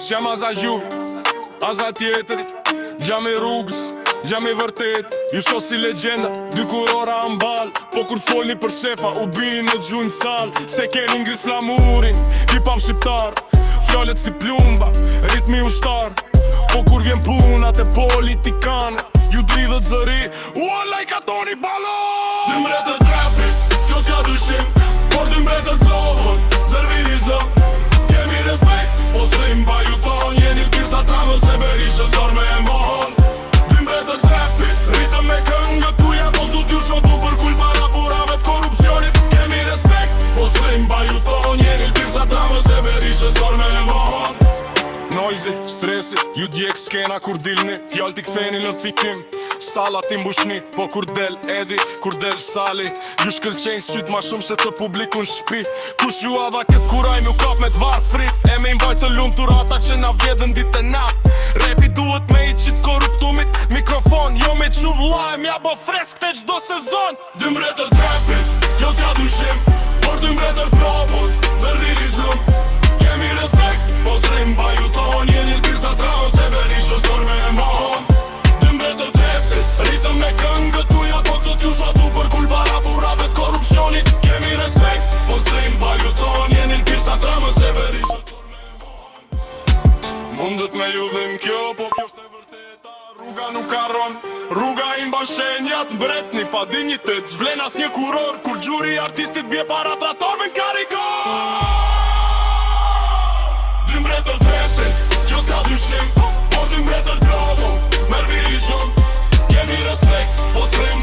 S'jam aza gjuh, aza tjetër, gjam i rrugës, gjam i vërtet. Ju shoh si legjenda, dy kurora mbal, po kur folni për shefa u bin në gjunjë sal. Se keni ngrit flamurin, hip-hop shqiptar, fjallet si plumba, ritmi ushtar. Po kur vjen punat e politikane, ju dridhët zëri, uallaj ka toni balon. 2 mbretër trapit, kjo s'ka dyshim, por 2 mbretër klohën, zërvinizëm. Kemi respekt, po s'rim ba ju thon, jeni l'pirë sa tramës e berishë zor me e mohon. 2 mbretër trapit, rritëm me këngët tuja, po s'du t'ju shotu për kull para burave t'korrupsionit. Kemi respekt, po s'rim ba ju thon, jeni l'pirë sa tramës e berishë zor me e mohon. Noizi, stresi, ju djek skena kur dilni, fjall t'i ktheni në thikim. Salat i mbushni, po kur del Edi, kur del Sali, ju shkëlqenjë syt ma shumë se të publikun shpi. Kush ju adha këtë kuraj m'ju kap me t'varë frit, e me imbaj të lumë turata që na vjedhen dit e nat. Repi duhet me i qit korruptumit, mikrofon, jo me qu vllaj, m'ja bo fresk te gjdo sezon. 2 mbretër trapit, kjo s'ka dyshim, por 2 mbretër probut, bërrilizëm. Kemi respekt, po s'rim ba ju thon, jeni l'pirë sa tramës e berishë zor me e mohon. 2 mbretër trapit, rritëm me këngët tuja, po s'do t'ju shotu për kull para burave t'korrupsionit. Kemi respekt, po s'rim ba ju thon, jeni l'pirë sa tramës e berishë zor me e mohon. Mundet me ju dhim kjo, po kjo shte vërteta, rruga nuk arron. Rruga i mban shenjat, mbretni pa dignitet, zvlen as një kuror, kur gjuri artistit bje para tratorve n'karikor. 2 mbretër trapit, kjo s'ka dyshim, por 2 mbretër probut, merr vizjon. Kemi respekt, po s'rim